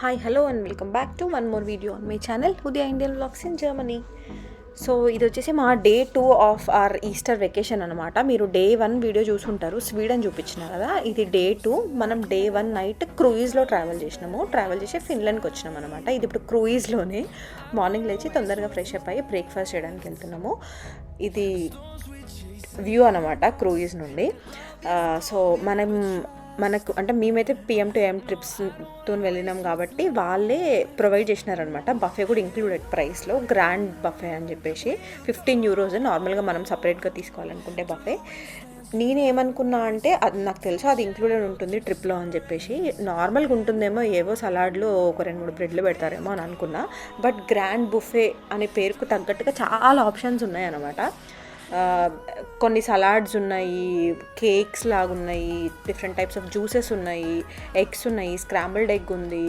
Hi, hello and welcome back to one more video on my channel, Udia Indian Vlogs in Germany. So ఇది వచ్చేసి మా day 2 of our Easter vacation అనమాట. మీరు day 1 video చూసుంటారు, Sweden చూపించిన కదా. ఇది డే 2. మనం డే 1 నైట్ క్రూయిజ్లో ట్రావెల్ చేసి ఫిన్లాండ్కి వచ్చినాం అనమాట. ఇది ఇప్పుడు క్రూయిజ్లోనే మార్నింగ్ లేచి తొందరగా ఫ్రెష్ అప్ అయ్యి బ్రేక్ఫాస్ట్ చేయడానికి వెళ్తున్నాము. ఇది వ్యూ అనమాట క్రూయిజ్ నుండి. సో మనకు అంటే మేమైతే పిఎం టు ఎం ట్రిప్స్తో వెళ్ళినాం కాబట్టి వాళ్ళే ప్రొవైడ్ చేసినారనమాట. బఫే కూడా ఇంక్లూడెడ్ ప్రైస్లో, గ్రాండ్ బఫే అని చెప్పేసి €15. నార్మల్గా మనం సపరేట్గా తీసుకోవాలనుకుంటే బఫే. నేనేమనుకున్నా అంటే అది నాకు తెలుసు అది ఇంక్లూడెడ్ ఉంటుంది ట్రిప్లో అని చెప్పేసి. నార్మల్గా ఉంటుందేమో, ఏవో సలాడ్లు ఒక 2-3 బ్రెడ్లు పెడతారేమో అని అనుకున్నా. బట్ గ్రాండ్ బుఫే అనే పేరుకు తగ్గట్టుగా చాలా ఆప్షన్స్ ఉన్నాయన్నమాట. కొన్ని సలాడ్స్ ఉన్నాయి, కేక్స్ లాగా ఉన్నాయి, డిఫరెంట్ టైప్స్ ఆఫ్ జ్యూసెస్ ఉన్నాయి, ఎగ్స్ ఉన్నాయి, స్క్రాంబుల్డ్ ఎగ్ ఉంది,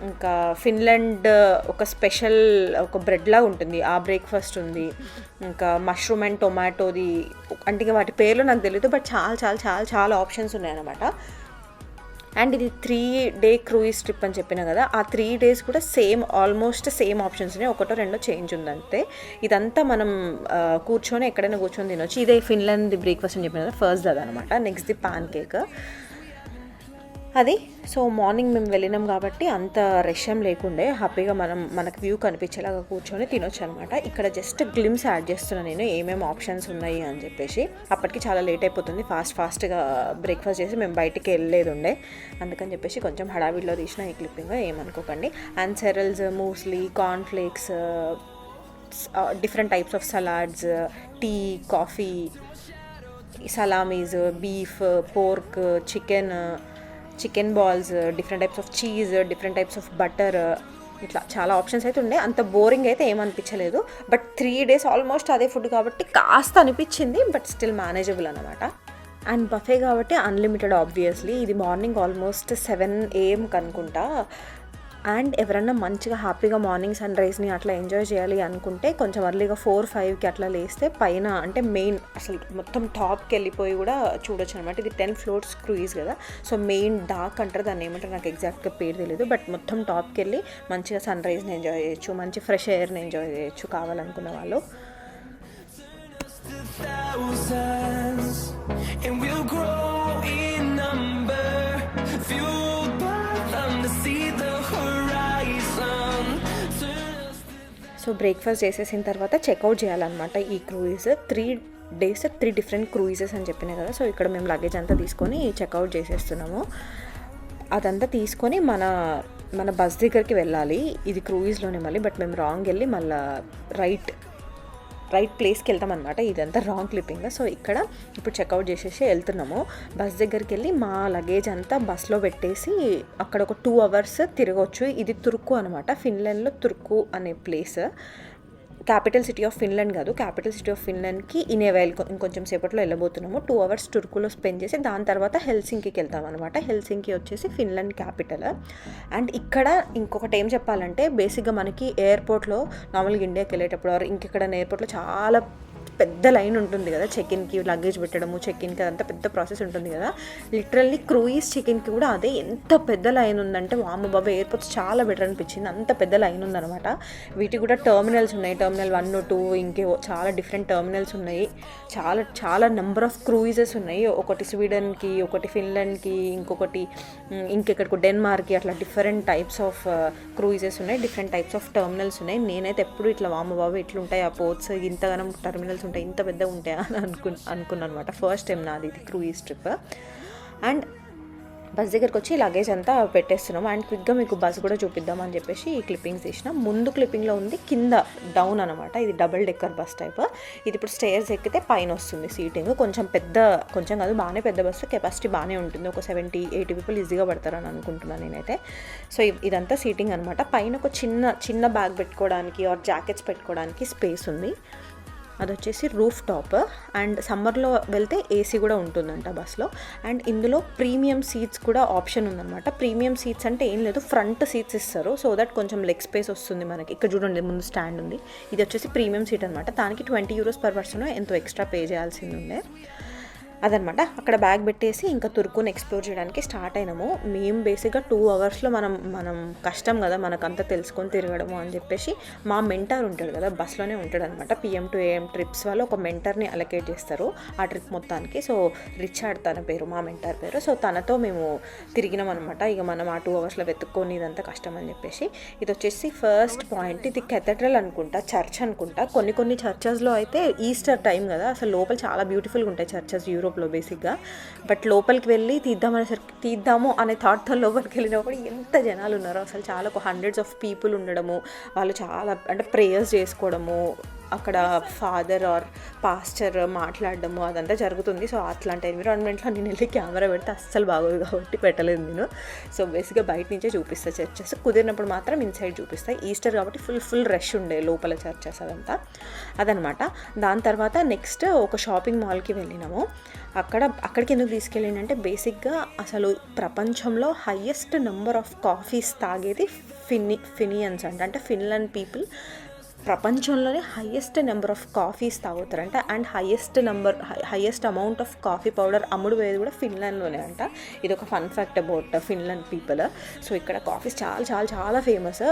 ఇంకా ఫిన్లాండ్ ఒక స్పెషల్ ఒక బ్రెడ్ లాగా ఉంటుంది ఆ బ్రేక్ఫాస్ట్ ఉంది, ఇంకా మష్రూమ్ అండ్ టొమాటోది. అంటే ఇక వాటి పేర్లు నాకు తెలియదు, బట్ చాలా చాలా చాలా చాలా ఆప్షన్స్ ఉన్నాయన్నమాట. అండ్ ఇది 3-day క్రూయిజ్ ట్రిప్ అని చెప్పిన కదా, ఆ 3 days కూడా ఆల్మోస్ట్ సేమ్ ఆప్షన్స్ ఉన్నాయి, ఒకటో రెండో చేంజ్ ఉందంతే. ఇదంతా మనం ఎక్కడైనా కూర్చొని తినొచ్చు. ఇదే ఫిన్లాండ్ బ్రేక్ఫాస్ట్ అని చెప్పిన కదా, ఫస్ట్ అదనమాట. నెక్స్ట్ ది పాన్ కేక్ అది. సో మార్నింగ్ మేము వెళ్ళినాం కాబట్టి అంత రష్ లేకుండే, హ్యాపీగా మనకు వ్యూ కనిపించేలాగా కూర్చొని తినొచ్చు అనమాట. ఇక్కడ జస్ట్ గ్లిమ్స్ యాడ్ చేస్తున్నాను నేను, ఏమేమి ఆప్షన్స్ ఉన్నాయి అని చెప్పేసి. అప్పటికి చాలా లేట్ అయిపోతుంది, ఫాస్ట్గా బ్రేక్ఫాస్ట్ చేసి మేము బయటికి వెళ్ళలేదు ఉండే, అందుకని చెప్పేసి కొంచెం హడావిడిలో తీసిన ఈ క్లిప్పింగ్, ఏమనుకోకండి. And cereals, muesli, cornflakes, different types of salads, tea, coffee, salamis, beef, pork, chicken balls, different types of cheese, different types of butter, ఇట్లా చాలా ఆప్షన్స్ అయితే ఉండే. అంత బోరింగ్ అయితే ఏమనిపించలేదు. బట్ 3 days ఆల్మోస్ట్ అదే ఫుడ్ కాబట్టి కాస్త అనిపించింది, బట్ స్టిల్ మేనేజబుల్ అనమాట. అండ్ బఫే కాబట్టి అన్లిమిటెడ్ ఆబ్వియస్లీ. ఇది మార్నింగ్ ఆల్మోస్ట్ 7 AM అనుకుంటా. అండ్ ఎవరన్నా మంచిగా హ్యాపీగా మార్నింగ్ సన్ రైజ్ని అట్లా ఎంజాయ్ చేయాలి అనుకుంటే కొంచెం అర్లీగా 4-5కి అట్లా లేస్తే పైన అంటే మెయిన్ అసలు మొత్తం టాప్కి వెళ్ళిపోయి కూడా చూడొచ్చు అనమాట. ఇది 10 floors క్రూయిజ్ కదా, సో మెయిన్ డాక్ అంటారు దాన్ని, ఏమంటారు నాకు ఎగ్జాక్ట్గా పేరు తెలియదు. బట్ మొత్తం టాప్కి వెళ్ళి మంచిగా సన్ రైజ్ని ఎంజాయ్ చేయొచ్చు, మంచి ఫ్రెష్ ఎయిర్ని ఎంజాయ్ చేయొచ్చు కావాలనుకున్న వాళ్ళు. సో బ్రేక్ఫాస్ట్ చేసేసిన తర్వాత చెక్అవుట్ చేయాలన్నమాట. ఈ క్రూయిజ్ 3 days 3 different క్రూయిజెస్ అని చెప్పినా కదా. సో ఇక్కడ మేము లగేజ్ అంతా తీసుకొని చెక్అవుట్ చేసేస్తున్నాము. అదంతా తీసుకొని మన బస్ దగ్గరికి వెళ్ళాలి. ఇది క్రూయిజ్లోనే మళ్ళీ, బట్ మేము రాంగ్ వెళ్ళి మళ్ళీ రైట్ ప్లేస్కి వెళ్తాం అనమాట. ఇదంతా రాంగ్ క్లిప్పింగ్. సో ఇక్కడ ఇప్పుడు చెక్అవుట్ చేసేసి వెళ్తున్నాము. బస్ దగ్గరికి వెళ్ళి మా లగేజ్ అంతా బస్లో పెట్టేసి అక్కడ ఒక 2 hours తిరగవచ్చు. ఇది తుర్కు అనమాట, ఫిన్లాండ్లో తుర్కు అనే place. Capital city of Finland కాదు, క్యాపిటల్ సిటీ ఆఫ్ ఫిన్లాండ్కి ఇంకొంచెం సేపట్లో వెళ్ళబోతున్నాము. 2 hours టుర్కులో స్పెండ్ చేసి దాని తర్వాత హెల్సింకికి వెళ్తాం అనమాట. హెల్సింకి వచ్చేసి ఫిన్లాండ్ క్యాపిటల్. అండ్ ఇక్కడ ఇంకొకటి ఏం చెప్పాలంటే, బేసిక్గా మనకి ఎయిర్పోర్ట్లో నార్మల్గా ఇండియాకి వెళ్ళేటప్పుడు ఇంకెక్కడ ఎయిర్పోర్ట్లో చాలా పెద్ద లైన్ ఉంటుంది కదా, చెక్ఇన్కి లగేజ్ పెట్టడము, చెక్ఇన్కి అదంతా పెద్ద ప్రాసెస్ ఉంటుంది కదా. లిటరల్లీ క్రూయిజ్ చెక్ఇన్కి కూడా అదే ఎంత పెద్ద లైన్ ఉందంటే, వామ్మ బాబా, ఎయిర్పోర్ట్స్ చాలా బెటర్ అనిపించింది, అంత పెద్ద లైన్ ఉందన్నమాట. వీటికి కూడా టర్మినల్స్ ఉన్నాయి, టర్మినల్ 1, 2, ఇంకేవో చాలా డిఫరెంట్ టర్మినల్స్ ఉన్నాయి. చాలా చాలా నెంబర్ ఆఫ్ క్రూయిజెస్ ఉన్నాయి. ఒకటి స్వీడన్కి, ఒకటి ఫిన్లాండ్కి, ఇంకెక్కడికి డెన్మార్క్కి, అట్లా డిఫరెంట్ టైప్స్ ఆఫ్ క్రూయిజెస్ ఉన్నాయి, డిఫరెంట్ టైప్స్ ఆఫ్ టర్మినల్స్ ఉన్నాయి. నేనైతే ఎప్పుడు ఇట్లా వామ్మ బాబా ఇట్లుంటాయి ఆ పోర్ట్స్, ఇంతగానం టర్మినల్స్ ఉంటాయి, ఇంత పెద్దగా ఉంటాయా అని అనుకున్నాను అనమాట. ఫస్ట్ టైం నాది ఇది క్రూయిజ్ ట్రిప్. అండ్ బస్ దగ్గరికి వచ్చి లగేజ్ అంతా పెట్టేస్తున్నాము. అండ్ క్విక్గా మీకు బస్ కూడా చూపిద్దామని చెప్పేసి ఈ క్లిప్పింగ్స్ తీసిన. ముందు క్లిప్పింగ్లో ఉంది కింద డౌన్ అనమాట, ఇది డబుల్ డెక్కర్ బస్ టైప్. ఇది ఇప్పుడు స్టేర్స్ ఎక్కితే పైన వస్తుంది సీటింగ్. కొంచెం కాదు, బాగానే పెద్ద బస్సు, కెపాసిటీ బాగానే ఉంటుంది, ఒక 70-80 people ఈజీగా పడతారని అనుకుంటున్నాను నేనైతే. సో ఇదంతా సీటింగ్ అనమాట. పైన ఒక చిన్న బ్యాగ్ పెట్టుకోవడానికి ఆర్ జాకెట్స్ పెట్టుకోవడానికి స్పేస్ ఉంది. అది వచ్చేసి రూఫ్ టాప్. అండ్ సమ్మర్లో వెళ్తే ఏసీ కూడా ఉంటుందంట బస్లో. అండ్ ఇందులో ప్రీమియం సీట్స్ కూడా ఆప్షన్ ఉందన్నమాట. ప్రీమియం సీట్స్ అంటే ఏం లేదు, ఫ్రంట్ సీట్స్ ఇస్తారు, సో దట్ కొంచెం లెగ్ స్పేస్ వస్తుంది మనకి. ఇక్కడ చూడండి ముందు స్టాండ్ ఉంది, ఇది వచ్చేసి ప్రీమియం సీట్ అనమాట. దానికి €20 per person ఎంతో ఎక్స్ట్రా పే చేయాల్సింది ఉండే. అదనమాట. అక్కడ బ్యాగ్ పెట్టేసి ఇంకా తుర్కుని ఎక్స్ప్లోర్ చేయడానికి స్టార్ట్ అయినాము. మేము బేసిక్గా 2 అవర్స్లో మనం కష్టం కదా మనకంతా తెలుసుకొని తిరగడము అని చెప్పేసి మా మెంటర్ ఉంటాడు కదా, బస్లోనే ఉంటాడు అనమాట. PM to AM ట్రిప్స్ వాళ్ళు ఒక మెంటర్ని అలొకేట్ చేస్తారు ఆ ట్రిప్ మొత్తానికి. సో రిచార్డ్ తన పేరు, మా మెంటర్ పేరు. సో తనతో మేము తిరిగినాం అనమాట. ఇక మనం ఆ 2 అవర్స్లో వెతుక్కొని ఇదంతా కష్టం అని చెప్పేసి. ఇది వచ్చేసి ఫస్ట్ పాయింట్. ఇది కెథడ్రల్ అనుకుంటా, చర్చ్ అనుకుంటా. కొన్ని చర్చెస్లో అయితే ఈస్టర్ టైం కదా, అసలు లోపల చాలా బ్యూటిఫుల్గా ఉంటాయి చర్చెస్ యూరోప్లో బేసిక్గా. బట్ లోపలికి వెళ్ళి తీద్దాము అనే థాట్తో లోపలికి వెళ్ళినప్పుడు ఎంత జనాలు ఉన్నారో అసలు. చాలా హండ్రెడ్స్ ఆఫ్ పీపుల్ ఉండడము, వాళ్ళు చాలా అంటే ప్రేయర్స్ చేసుకోవడము, అక్కడ ఫాదర్ ఆర్ పాస్టర్ మాట్లాడడము అదంతా జరుగుతుంది. సో అట్లాంటి ఎన్విరాన్మెంట్లో నేను వెళ్ళి కెమెరా పెడితే అస్సలు బాగోదు కాబట్టి పెట్టలేదు నేను. సో బేసిక్గా బయట నుంచే చూపిస్తాను చర్చెస్, కుదిరినప్పుడు మాత్రం ఇన్సైడ్ చూపిస్తాయి. ఈస్టర్ కాబట్టి ఫుల్ రష్ ఉండే లోపల చర్చెస్ అదంతా. అదనమాట. దాని తర్వాత నెక్స్ట్ ఒక షాపింగ్ మాల్కి వెళ్ళినాము. అక్కడికి ఎందుకు తీసుకెళ్ళిందంటే బేసిక్గా అసలు ప్రపంచంలో హయ్యెస్ట్ నెంబర్ ఆఫ్ కాఫీస్ తాగేది ఫినియన్స్ అంటే ఫిన్లాండ్ పీపుల్ ప్రపంచంలోనే హయ్యెస్ట్ నెంబర్ ఆఫ్ కాఫీస్ తాగుతారంట. And highest amount of coffee powder అమ్ముడు పోయేది కూడా ఫిన్లాండ్లోనే అంట. ఇది ఒక fun fact about Finland people. So ఇక్కడ కాఫీస్ చాలా చాలా చాలా ఫేమస్.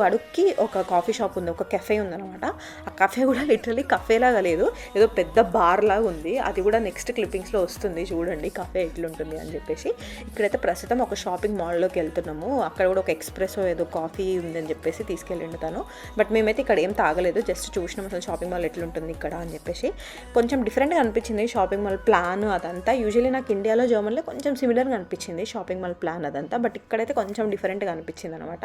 అడుక్కి ఒక కాఫీ షాప్ ఉంది, ఒక కెఫే ఉందన్నమాట. ఆ కెఫే కూడా లిటరలీ కఫేలాగా లేదు, ఏదో పెద్ద బార్ లాగా ఉంది. అది కూడా నెక్స్ట్ క్లిప్పింగ్స్లో వస్తుంది చూడండి కఫే ఎట్లుంటుంది అని చెప్పేసి. ఇక్కడైతే ప్రస్తుతం ఒక షాపింగ్ మాల్లోకి వెళ్తున్నాము. అక్కడ కూడా ఒక ఎక్స్ప్రెసో ఏదో కాఫీ ఉందని చెప్పేసి తీసుకెళ్ళిండు తను. బట్ మేమైతే ఇక్కడ ఏం తాగలేదు, జస్ట్ చూసినాం అసలు షాపింగ్ మాల్ ఎట్లుంటుంది ఇక్కడ అని చెప్పేసి. కొంచెం డిఫరెంట్గా అనిపించింది షాపింగ్ మాల్ ప్లాన్ అదంతా. యూజువల్లీ నాకు ఇండియాలో జర్మన్లో కొంచెం సిమిలర్గా అనిపించింది షాపింగ్ మాల్ ప్లాన్ అదంతా, బట్ ఇక్కడైతే కొంచెం డిఫరెంట్గా అనిపించింది అనమాట.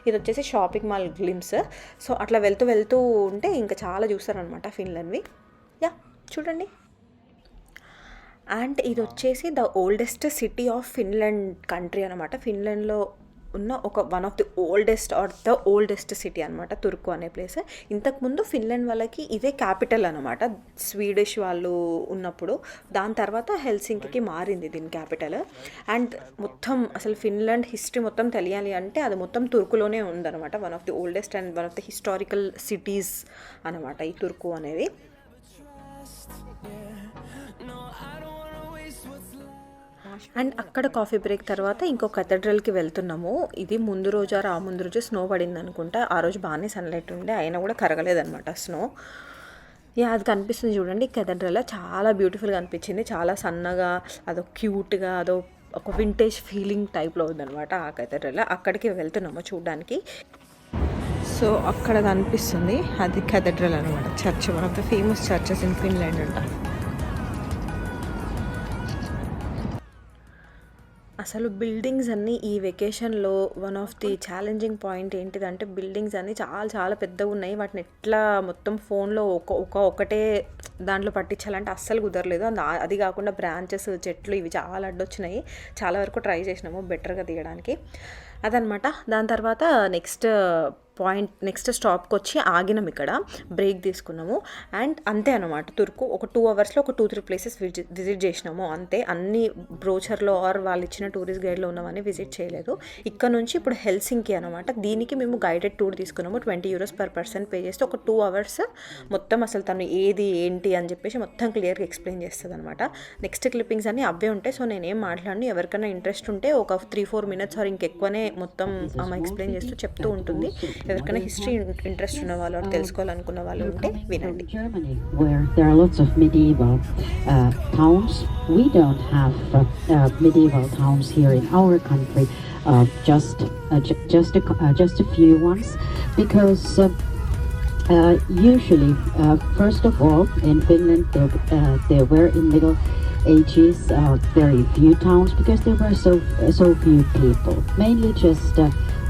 ఇది వచ్చేసి షాపింగ్ మాల్ గ్లిమ్స్. సో అట్లా వెళ్తూ ఉంటే ఇంకా చాలా చూస్తారనమాట ఫిన్లాండ్వి. యా చూడండి. అండ్ ఇది వచ్చేసి the oldest city of Finland country అనమాట. ఫిన్లాండ్లో ఉన్న one of the oldest city అనమాట తుర్కు అనే ప్లేస్. ఇంతకుముందు ఫిన్లాండ్ వాళ్ళకి ఇదే క్యాపిటల్ అనమాట, స్వీడిష్ వాళ్ళు ఉన్నప్పుడు. దాని తర్వాత హెల్సింకికి మారింది దీని క్యాపిటల్. అండ్ మొత్తం అసలు ఫిన్లాండ్ హిస్టరీ మొత్తం తెలియాలి అంటే అది మొత్తం తుర్కులోనే ఉందన్నమాట. One of the oldest and one of the historical cities అనమాట ఈ తుర్కు అనేది. అండ్ అక్కడ కాఫీ బ్రేక్ తర్వాత ఇంకో కథడ్రల్కి వెళ్తున్నాము. ఇది ముందు రోజు స్నో పడింది అనుకుంటా. ఆ రోజు బాగానే సన్లైట్ ఉండే, అయినా కూడా కరగలేదనమాట స్నో. అది కనిపిస్తుంది చూడండి కథడ్రల్. చాలా బ్యూటిఫుల్గా అనిపించింది, చాలా సన్నగా, అదో క్యూట్గా, అదో ఒక వింటేజ్ ఫీలింగ్ టైప్లో ఉందనమాట ఆ కథడ్రల్. అక్కడికి వెళ్తున్నాము చూడడానికి. సో అక్కడ కనిపిస్తుంది అది కథడ్రల్ అనమాట, church, one of the famous churches in Finland అంట. అసలు బిల్డింగ్స్ అన్నీ ఈ వెకేషన్లో one of the challenging point ఏంటిదంటే బిల్డింగ్స్ అన్నీ చాలా చాలా పెద్దగా ఉన్నాయి. వాటిని ఎట్లా మొత్తం ఫోన్లో ఒకటే దాంట్లో పట్టించాలంటే అస్సలు కుదరలేదు. అది కాకుండా బ్రాంచెస్, చెట్లు ఇవి చాలా అడ్డొచ్చినాయి. చాలా వరకు ట్రై చేసినాము బెటర్గా తీయడానికి. అదనమాట. దాని తర్వాత నెక్స్ట్ స్టాప్కి వచ్చి ఆగినాం, ఇక్కడ బ్రేక్ తీసుకున్నాము. అండ్ అంతే అనమాట తుర్కు. ఒక 2 అవర్స్లో ఒక 2-3 ప్లేసెస్ విజిట్ చేసినాము అంతే. అన్ని బ్రోచర్లో ఆర్ వాళ్ళు ఇచ్చిన టూరిస్ట్ గైడ్లో ఉన్నవన్నీ విజిట్ చేయలేదు. ఇక్కడ నుంచి ఇప్పుడు హెల్సింకి అనమాట. దీనికి మేము గైడెడ్ టూర్ తీసుకున్నాము. 20 euros per person పే చేస్తే ఒక 2 అవర్స్ మొత్తం అసలు తను ఏది ఏంటి అని చెప్పేసి మొత్తం క్లియర్గా ఎక్స్ప్లెయిన్ చేస్తుంది అనమాట. నెక్స్ట్ క్లిప్పింగ్స్ అన్నీ అవే ఉంటాయి. సో నేనేం మాట్లాడను. ఎవరికైనా ఇంట్రెస్ట్ ఉంటే ఒక 3-4 minutes ఆర్ ఇంకెక్కువనే మొత్తం ఆమె ఎక్స్ప్లెయిన్ చేస్తూ చెప్తూ ఉంటుంది. ఎవరికైనా హిస్టరీ ఇంట్రెస్ట్ ఉన్న వాళ్ళు తెలుసుకోవాలనుకున్న వాళ్ళు ఉంటే వినండి. Where there are lots of medieval towns. We don't have medieval towns here in our country. Just a few ones, because usually, first of all, in Finland there were in Middle Ages very few towns because there were so few people. Mainly just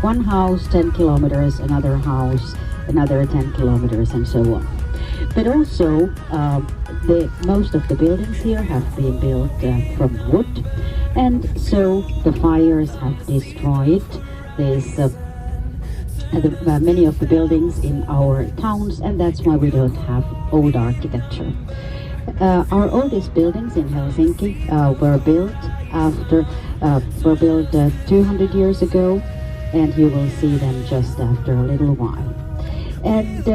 one house 10 kilometers, another house another 10 kilometers, and so on. But also most of the buildings here have been built from wood, and so the fires have destroyed many of the buildings in our towns, and that's why we don't have old architecture. Our oldest buildings in Helsinki were built 200 years ago, and you will see them just after a little while. And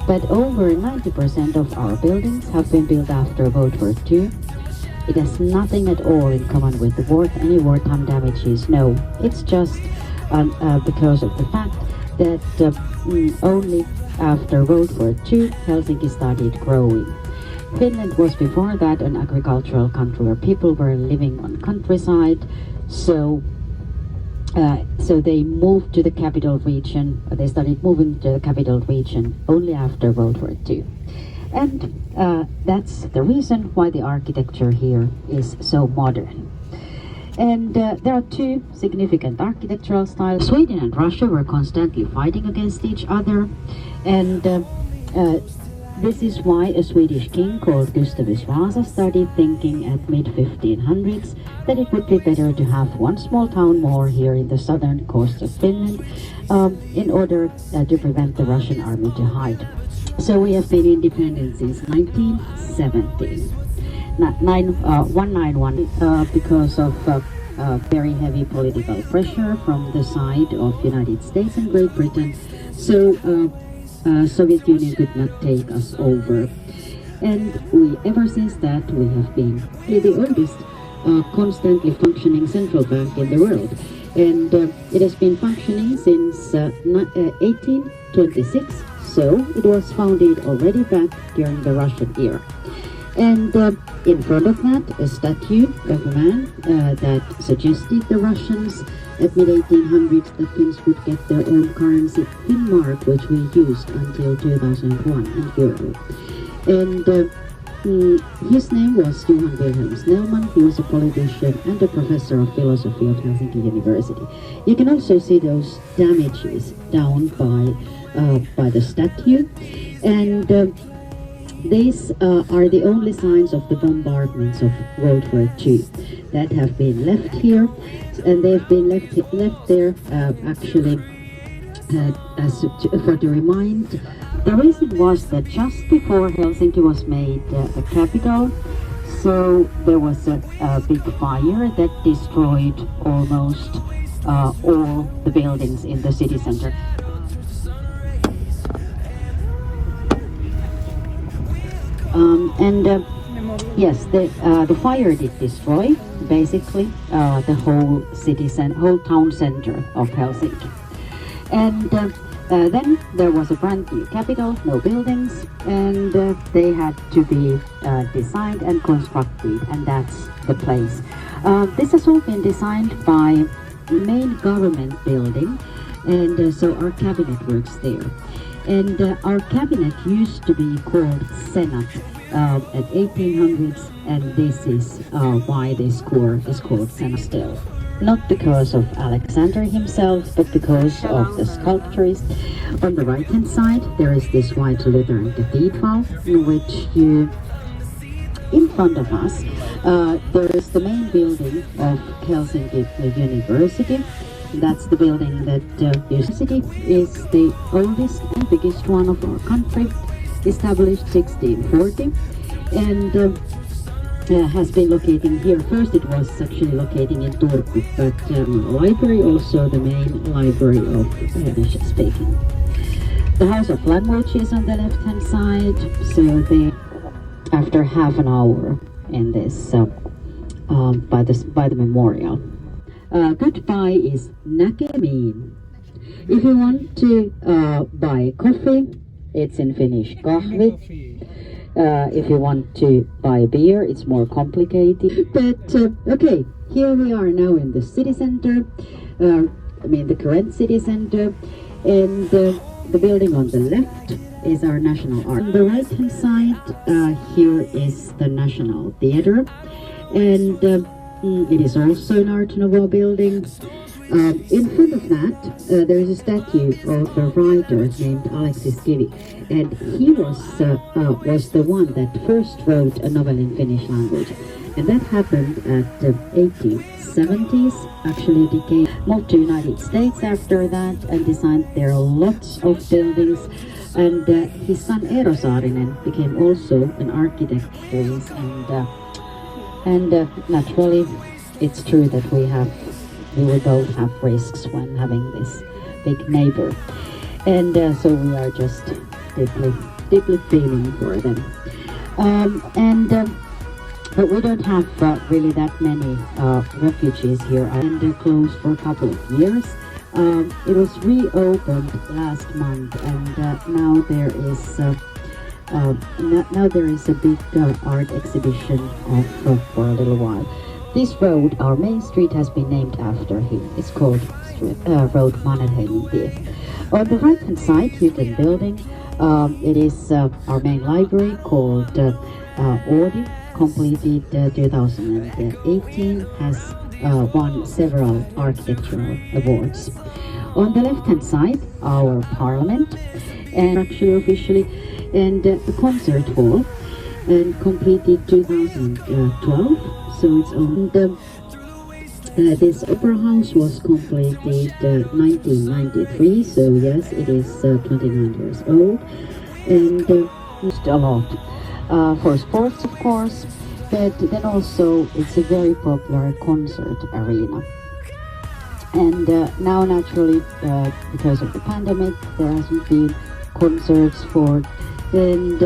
but over 90% of our buildings have been built after World War II. It has nothing at all in common with any wartime damages. No, it's just because of the fact that only after World War II, Helsinki started growing. Finland was before that an agricultural country where people were living on countryside, so they moved to the capital region. They started moving to the capital region only after World War II. And that's the reason why the architecture here is so modern. And there are two significant architectural styles. Sweden and Russia were constantly fighting against each other, and this is why a Swedish king called Gustavus Vasa started thinking at mid-1500s that it would be better to have one small town more here in the southern coast of Finland in order to prevent the Russian army to hide. So we have been independent since 1917. 191 because of very heavy political pressure from the side of United States and Great Britain. So Soviet Union could not take us over. And ever since that, we have been the oldest constantly functioning central bank in the world. And it has been functioning since 1826, so it was founded already back during the Russian era. And in front of that, a statue of a man that suggested the Russians at mid-1800s that Finns would get their own currency, Finnmark, which we used until 2001 in euro. And his name was Johan Wilhelm Snellman. He was a politician and a professor of philosophy at Helsinki University. You can also see those damages down by the statue. And these are the only signs of the bombardments of World War II that have been left here, and they have been left there actually to remind. The reason was that just before Helsinki was made a capital, so there was a big fire that destroyed almost all the buildings in the city center. Yes, the fire did destroy basically the whole whole town center of Helsinki. And then there was a brand new capital, no buildings, and they had to be designed and constructed, and that's the place. This has all been designed by the main government building, and so our cabinet works there. And our cabinet used to be called Senat at 1800s, and this is why this square is called Senat still. Not because of Alexander himself, but because of the sculptures. On the right-hand side, there is this white Lutheran cathedral, which in front of us, there is the main building of Helsinki University. That's the building that university is the oldest and biggest one of our country, established 1640, and has been locating here. First it was actually locating in Turku, but library also the main library of Finnish speaking. The House of Language is on the left-hand side, so they, after half an hour in this, by the memorial. Goodbye is näkemiin. If you want to buy coffee, it's in Finnish kahvi. If you want to buy beer, it's more complicated. But okay, here we are now in the city center. The current city center, and the building on the left is our national art. On the right-hand side, here is the National Theatre, and it is also an Art Nouveau building. In front of that, there is a statue of a writer named Alexis Kivi, and he was the one that first wrote a novel in Finnish language, and that happened at 1870s. Actually, he moved to United States after that and designed there lots of buildings. And his son Eero Saarinen became also an architect, and naturally, it's true that we will both have risks when having this big neighbor, and so we are just deeply feeling for them. But we don't have really that many refugees here, and they're closed for a couple of years. It was reopened last month, and now there is a big art exhibition for a little while. This road, our main street, has been named after him. It's called Road Mannerheimintie. On the right-hand side, you can building. It is our main library called Audi, completed 2018, has won several architectural awards. On the left-hand side, our parliament, and actually officially, and the concert hall, and completed 2012. So it's on the this opera house was completed 1993. So yes, it is 29 years old, and used a lot for sports, of course. But then also it's a very popular concert arena. And now, naturally, because of the pandemic, there hasn't been concerts for, and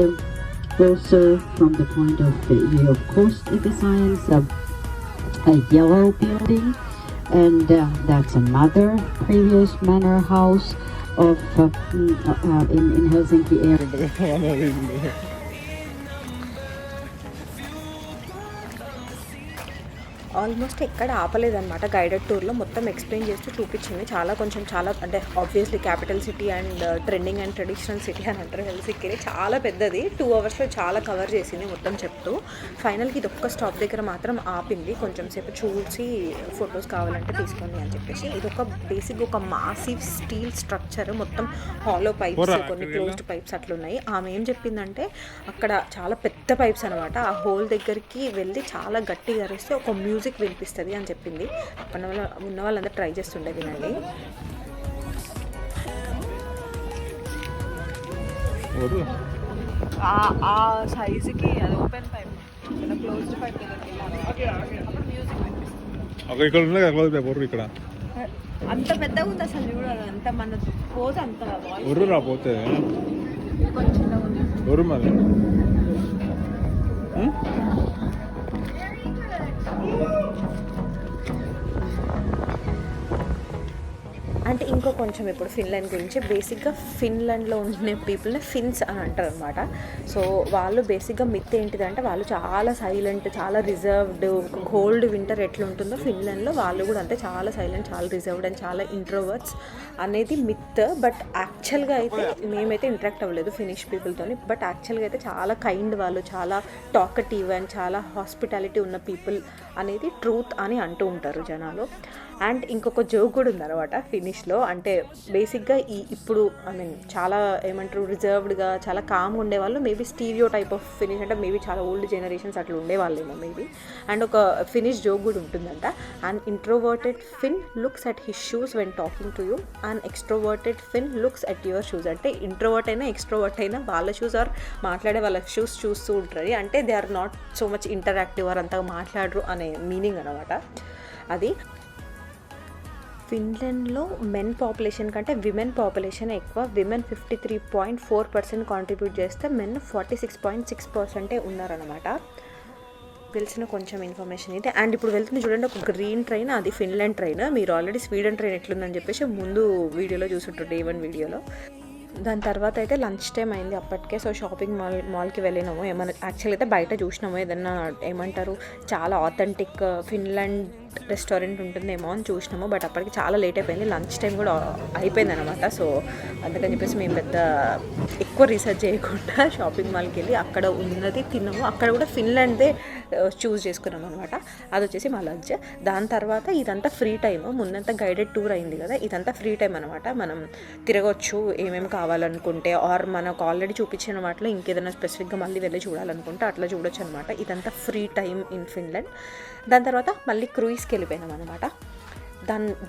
also from the point of view of cost efficiency, a yellow building, and that's another previous manor house of in Helsinki area. Almost ఎక్కడ ఆపలేదన్నమాట. Guided టూర్లో మొత్తం explain చేస్తూ చూపించింది. చాలా అంటే obviously capital city and trending and traditional city అని అంటారు Helsinki. చాలా పెద్దది, 2 అవర్స్లో చాలా కవర్ చేసింది మొత్తం చెప్తూ. ఫైనల్కి ఇది ఒక్క స్టాప్ దగ్గర మాత్రం ఆపింది, కొంచెం సేపు చూసి ఫొటోస్ కావాలంటే తీసుకోండి అని చెప్పేసి. ఇది ఒక బేసిక్ ఒక మాసివ్ స్టీల్ స్ట్రక్చర్, మొత్తం హాలో పైప్స్, కొన్ని క్లోజ్డ్ పైప్స్ అట్లున్నాయి. ఆమె ఏం చెప్పిందంటే అక్కడ చాలా పెద్ద పైప్స్ అనమాట, ఆ హోల్ దగ్గరికి వెళ్ళి చాలా గట్టిగా అరిస్తే ఒక మ్యూజిక్ వినిపిస్తుంది అని చెప్పింది. అక్కడ ఉన్న వాళ్ళందరూ ట్రై చేస్తుండే వినండి. ఆ సైజుకి అది ఓపెన్ పైప్, క్లోజ్డ్ పైప్ ఇక్కడ అంత పెద్దగా ఉంది అసలు చూడు. అంత మన పోతే అంత పోతే అంటే ఇంకో కొంచెం ఇప్పుడు ఫిన్లాండ్ గురించి. బేసిక్గా ఫిన్లాండ్లో ఉండే పీపుల్ని ఫిన్స్ అని అంటారు అనమాట. సో వాళ్ళు బేసిక్గా మిత్ ఏంటిదంటే వాళ్ళు చాలా సైలెంట్, చాలా రిజర్వ్డ్. కోల్డ్ వింటర్ ఎట్లుంటుందో ఫిన్లాండ్లో వాళ్ళు కూడా అంతే, చాలా సైలెంట్, చాలా రిజర్వ్డ్ అండ్ చాలా ఇంట్రోవర్ట్స్ అనేది మిత్. బట్ యాక్చువల్గా అయితే మేమైతే ఇంటరాక్ట్ అవ్వలేదు ఫినిష్ పీపుల్తోని, బట్ యాక్చువల్గా అయితే చాలా కైండ్ వాళ్ళు, చాలా టాకటివ్ అండ్ చాలా హాస్పిటాలిటీ ఉన్న పీపుల్ అనేది ట్రూత్ అని అంటూ ఉంటారు జనాలు. అండ్ ఇంకొక జోక్ కూడా ఉందన్నమాట ఫినిష్లో. అంటే బేసిక్గా ఇప్పుడు చాలా ఏమంటారు రిజర్వ్డ్గా చాలా కామ్గా ఉండేవాళ్ళు. Maybe stereotype of Finnish అంటే మేబీ చాలా ఓల్డ్ జనరేషన్స్ అట్లా ఉండేవాళ్ళేమో మేబీ. అండ్ ఒక ఫినిష్ జోక్ కూడా ఉంటుందంట. And introverted Finn looks at his shoes when talking to you, and extroverted Finn looks at your shoes. అంటే ఇంట్రోవర్ట్ అయినా extrovert అయినా వాళ్ళ షూస్ ఆర్ మాట్లాడే వాళ్ళ షూస్ చూస్తూ ఉంటారు. అంటే they are not so much interactive or అంతగా మాట్లాడరు అనే మీనింగ్ అనమాట అది. ఫిన్లాండ్లో మెన్ పాపులేషన్ కంటే విమెన్ పాపులేషన్ ఎక్కువ. విమెన్ 53.4% కాంట్రిబ్యూట్ చేస్తే మెన్ 46.6% ఉన్నారనమాట. తెలిసిన కొంచెం ఇన్ఫర్మేషన్ ఇది. అండ్ ఇప్పుడు వెళ్తుంది చూడండి ఒక గ్రీన్ ట్రైన్, అది ఫిన్లాండ్ ట్రైన్. మీరు ఆల్రెడీ స్వీడన్ ట్రైన్ ఎట్లుందని చెప్పేసి ముందు వీడియోలో చూసుంటారు, డే 1 వీడియోలో. దాని తర్వాత అయితే లంచ్ టైం అయింది అప్పటికే. సో షాపింగ్ మాల్కి వెళ్ళినాము. ఏమన్నా యాక్చువల్ అయితే బయట చూసినాము ఏదన్నా ఏమంటారు చాలా ఆథెంటిక్ ఫిన్లాండ్ రెస్టారెంట్ ఉంటుందేమో అని చూసినాము. బట్ అప్పటికి చాలా లేట్ అయిపోయింది, లంచ్ టైం కూడా అయిపోయింది అనమాట. సో అందుకని చెప్పేసి మేము పెద్ద ఎక్కువ రీసెర్చ్ చేయకుండా షాపింగ్ మాల్కి వెళ్ళి అక్కడ ఉన్నది తిన్నాము. అక్కడ కూడా ఫిన్లాండ్దే చూస్ చేసుకున్నాం అనమాట. అది వచ్చేసి మా లంచ్. దాని తర్వాత ఇదంతా ఫ్రీ టైమ్, ముందంతా గైడెడ్ టూర్ అయింది కదా, ఇదంతా ఫ్రీ టైం అనమాట. మనం తిరగవచ్చు ఏమేమి కావాలనుకుంటే, ఆర్ మనకు ఆల్రెడీ చూపించిన వాటిలో ఇంకేదైనా స్పెసిఫిక్గా మళ్ళీ వెళ్ళి చూడాలనుకుంటే అట్లా చూడొచ్చు అనమాట. ఇదంతా ఫ్రీ టైం ఇన్ ఫిన్లాండ్. దాని తర్వాత మళ్ళీ క్రూయిజ్కి వెళ్ళిపోయినాం అనమాట.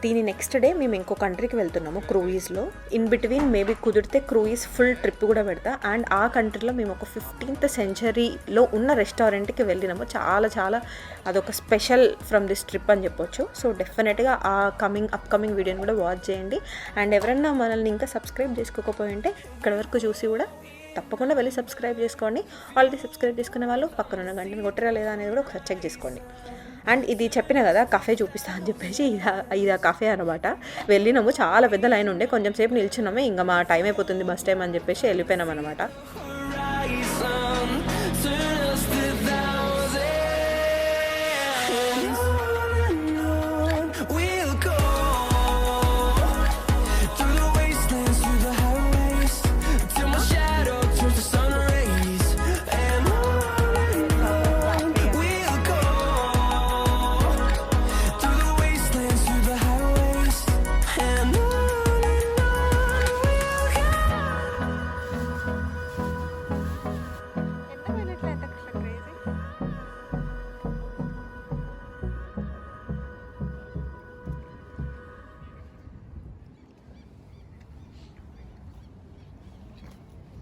దీని నెక్స్ట్ డే మేము ఇంకో కంట్రీకి వెళ్తున్నాము క్రూయిజ్లో. ఇన్ బిట్వీన్ మేబీ కుదిరితే క్రూయిజ్ ఫుల్ ట్రిప్ కూడా పెడతా. అండ్ ఆ కంట్రీలో మేము ఒక 15th సెంచరీలో ఉన్న రెస్టారెంట్కి వెళ్ళినాము. చాలా చాలా అదొక స్పెషల్ ఫ్రమ్ దిస్ ట్రిప్ అని చెప్పొచ్చు. సో డెఫినెట్గా ఆ అప్కమింగ్ వీడియోని కూడా వాచ్ చేయండి. అండ్ ఎవరన్నా మనల్ని ఇంకా సబ్స్క్రైబ్ చేసుకోకపోయి ఉంటే ఇక్కడ వరకు చూసి కూడా తప్పకుండా వెళ్ళి సబ్స్క్రైబ్ చేసుకోండి. ఆల్రెడీ సబ్స్క్రైబ్ చేసుకునే వాళ్ళు పక్కన ఉన్న గంటని కొట్టరా లేదా అనేది కూడా ఒకసారి చెక్ చేసుకోండి. అండ్ ఇది చెప్పిన కదా కఫే చూపిస్తా అని చెప్పేసి ఇది ఆ కఫే అనమాట. వెళ్ళినాము, చాలా పెద్ద లైన్ ఉండే, కొంచెం సేపు నిల్చున్నాము, ఇంకా మా టైం అయిపోతుంది బస్ టైం అని చెప్పేసి వెళ్ళిపోయినాం అనమాట.